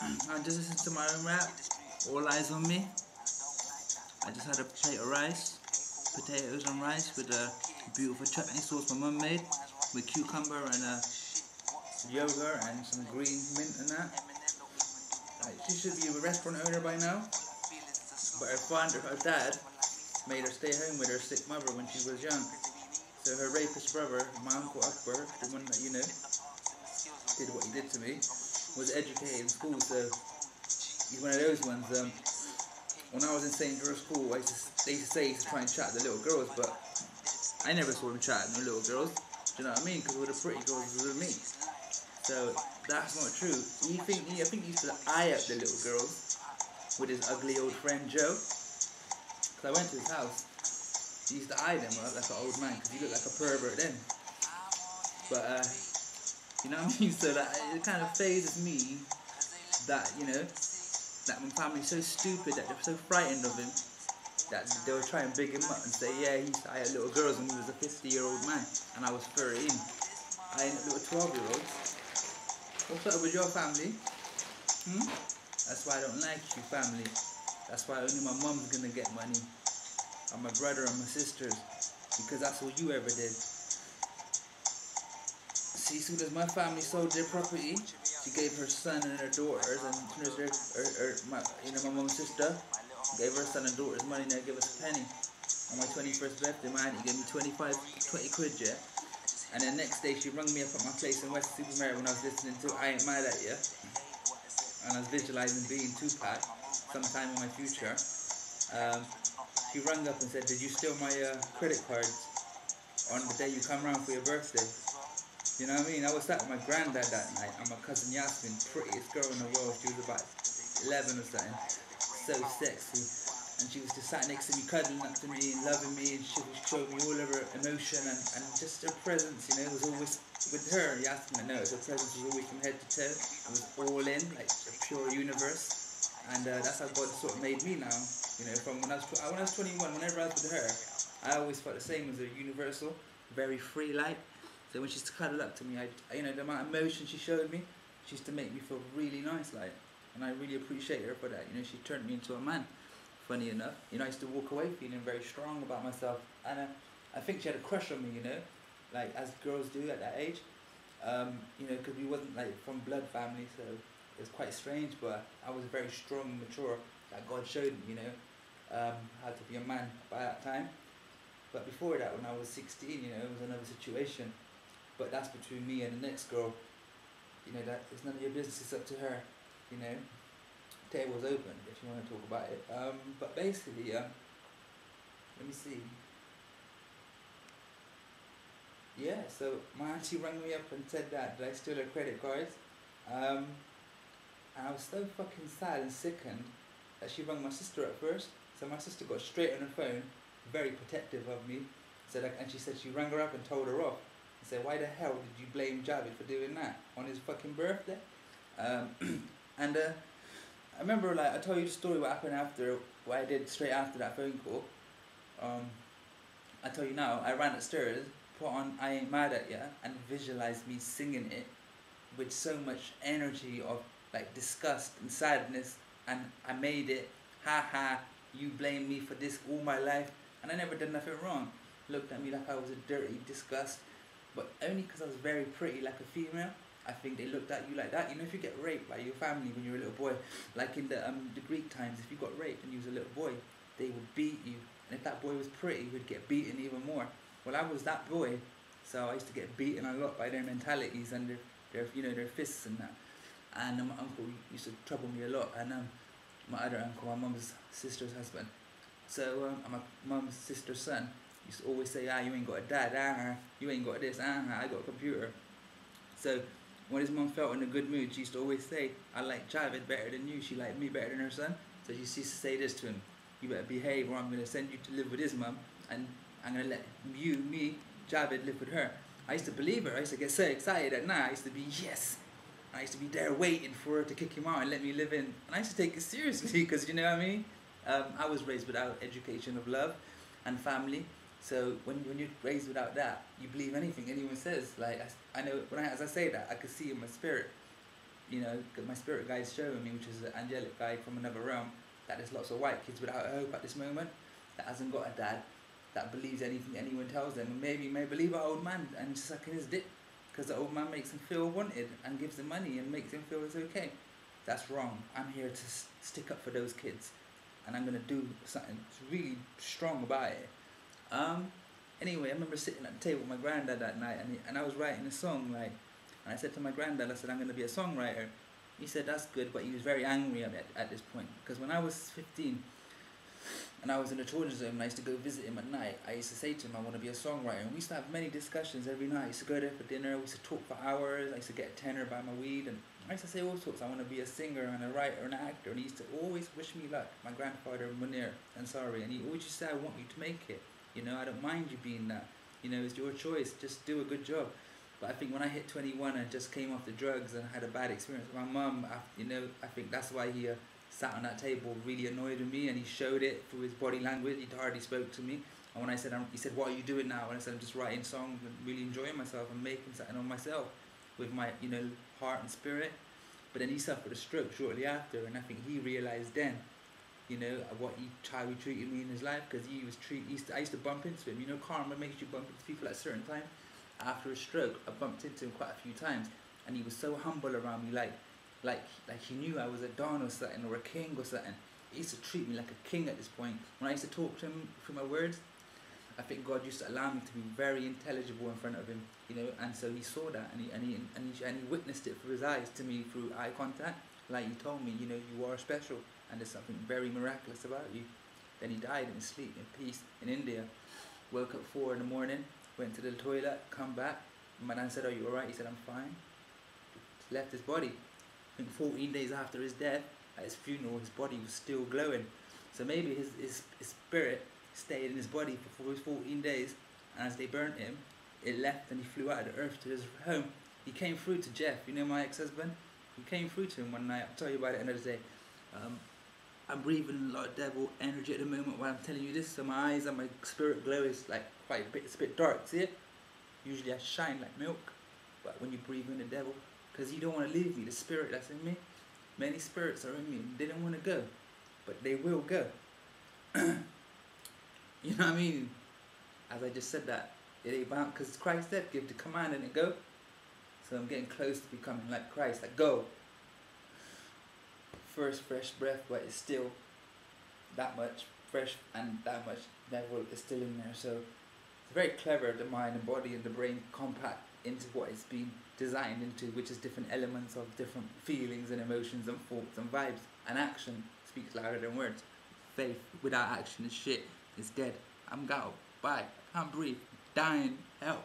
I just listened to my own rap. All eyes on me. I just had a plate of rice, potatoes and rice with a beautiful chutney sauce my mum made with cucumber and yogurt and some green mint and that. Like, she should be a restaurant owner by now, but her dad made her stay home with her sick mother when she was young. So her rapist brother, my uncle Akbar, the one that you know, did what he did to me, was educated in school, so he's one of those ones. When I was in St. George's School, they used to say he used to try and chat to the little girls, but I never saw him chatting to little girls. Do you know what I mean? Because all the pretty girls were with me. So that's not true. I think he used to eye up the little girls with his ugly old friend Joe. Because I went to his house, he used to eye them up like an old man because he looked like a pervert then. But you know what I mean? So that it kind of phases me that, you know, that my family's so stupid that they're so frightened of him that they were trying to big him up and say, yeah, he used to eye little girls when he was a 50-year-old man and I was 13. I ain't a little 12-year-old. What's up with your family? That's why I don't like you, family. That's why only my mum's gonna get money. And my brother and my sisters. Because that's what you ever did. See, as soon as my family sold their property, she gave her son and her daughters, and as soon as my mum's sister gave her son and daughters money, and they gave us a penny. On my 21st birthday, man, he gave me 20 quid, yeah? And then next day, she rung me up at my place in West Supermare when I was listening to I Ain't Mad At Ya. And I was visualizing being Tupac sometime in my future. She rung up and said, did you steal my credit cards on the day you come around for your birthday? You know what I mean? I was sat with my granddad that night and my cousin Yasmin, prettiest girl in the world. She was about 11 or something, so sexy. And she was just sat next to me, cuddling up to me and loving me, and she showed me all of her emotion and just her presence, you know, was always with her. Yasmin, no, her presence was always from head to toe. It was all in, like a pure universe. And that's how God sort of made me now. You know, from when I was 21, whenever I was with her, I always felt the same as a universal, very free light. So when she used to cuddle up to me, you know, the amount of emotion she showed me, she used to make me feel really nice, like, and I really appreciate her for that. You know, she turned me into a man. Funny enough, you know, I used to walk away feeling very strong about myself, and I think she had a crush on me, you know, like as girls do at that age, you know, because we wasn't like from blood family, so it was quite strange, but I was very strong and mature, that God showed me, you know, how to be a man by that time. But before that, when I was 16, you know, it was another situation. But that's between me and the next girl. You know, that it's none of your business, it's up to her. You know, table's open if you want to talk about it. But basically, let me see. Yeah, so my auntie rang me up and said that I stole her credit cards. And I was so fucking sad and sickened that she rang my sister at first. So my sister got straight on her phone, very protective of me. And she said she rang her up and told her off. I said, why the hell did you blame Javid for doing that on his fucking birthday? And I remember, like, I told you the story what happened after, what I did straight after that phone call. I tell you now, I ran upstairs, put on I Ain't Mad At Ya, and visualized me singing it with so much energy of, like, disgust and sadness, and I made it, ha, you blame me for this all my life, and I never did nothing wrong. Looked at me like I was a dirty disgust. But only because I was very pretty like a female, I think they looked at you like that. You know, if you get raped by your family when you're a little boy, like in the Greek times, if you got raped and you was a little boy, they would beat you. And if that boy was pretty, he would get beaten even more. Well, I was that boy, so I used to get beaten a lot by their mentalities and their fists and that. And my uncle used to trouble me a lot. And my other uncle, my mum's sister's husband, so my mum's sister's son, used to always say, you ain't got a dad, you ain't got this, I got a computer. So when his mum felt in a good mood, she used to always say, I like Javid better than you, she liked me better than her son. So she used to say this to him, you better behave or I'm going to send you to live with his mum, and I'm going to let me, Javid, live with her. I used to believe her, I used to get so excited at night, I used to be, yes. I used to be there waiting for her to kick him out and let me live in. And I used to take it seriously, because you know what I mean? I was raised without education of love and family. So when you're raised without that, you believe anything anyone says. Like I know as I say that, I could see in my spirit. you know, my spirit guide's showing me, which is an angelic guide from another realm, that there's lots of white kids without hope at this moment, that hasn't got a dad, that believes anything anyone tells them, and maybe may believe our old man and sucking his dick, because the old man makes him feel wanted and gives him money and makes him feel it's okay. That's wrong. I'm here to stick up for those kids, and I'm gonna do something really strong about it. Anyway, I remember sitting at the table with my granddad that night, and I was writing a song, like, and I said to my granddad, I said, I'm going to be a songwriter. He said, that's good, but he was very angry at this point, because when I was 15, and I was in the children's home, and I used to go visit him at night, I used to say to him, I want to be a songwriter, and we used to have many discussions every night. I used to go there for dinner, we used to talk for hours, I used to get a tenner by my weed, and I used to say all sorts. I want to be a singer and a writer and an actor, and he used to always wish me luck, my grandfather Munir Ansari, and he always used to say, I want you to make it. You know, I don't mind you being that. You know, it's your choice. Just do a good job. But I think when I hit 21 and just came off the drugs and had a bad experience with my mum, you know, I think that's why he sat on that table really annoyed with me, and he showed it through his body language. He hardly spoke to me. And when I said, he said, what are you doing now? And I said, I'm just writing songs and really enjoying myself and making something on myself with my, you know, heart and spirit. But then he suffered a stroke shortly after, and I think he realised then, you know, how he treated me in his life, because I used to bump into him. You know, karma makes you bump into people at a certain time. After a stroke, I bumped into him quite a few times, and he was so humble around me, like he knew I was a don or something, or a king or something. He used to treat me like a king at this point. When I used to talk to him through my words, I think God used to allow me to be very intelligible in front of him, you know, and so he saw that, and he witnessed it through his eyes to me through eye contact. Like he told me, you know, you are special, and there's something very miraculous about you. Then he died in his sleep in peace in India. Woke up 4 in the morning, went to the toilet, come back. My nan said, are you alright? He said, I'm fine. Left his body. I think 14 days after his death, at his funeral, his body was still glowing. So maybe his spirit stayed in his body for 14 days, and as they burnt him, it left and he flew out of the earth to his home. He came through to Jeff, you know, my ex-husband. He came through to him one night. I'll tell you about it another day. I'm breathing a lot of devil energy at the moment while I'm telling you this, so my eyes and my spirit glow is like quite a bit, it's a bit dark, see it? Usually I shine like milk, but when you breathe in the devil, because you don't want to leave me, the spirit that's in me, many spirits are in me, they don't want to go, but they will go. You know what I mean? As I just said that, it ain't bound, because Christ said, give the command and it go. So I'm getting close to becoming like Christ, like go. First fresh breath, but it's still that much fresh, and that much devil is still in there. So it's very clever, the mind and body and the brain compact into what it's been designed into, which is different elements of different feelings and emotions and thoughts and vibes. And action speaks louder than words. Faith without action is shit. It's dead. I'm gone. Bye. Can't breathe. Dying. Help.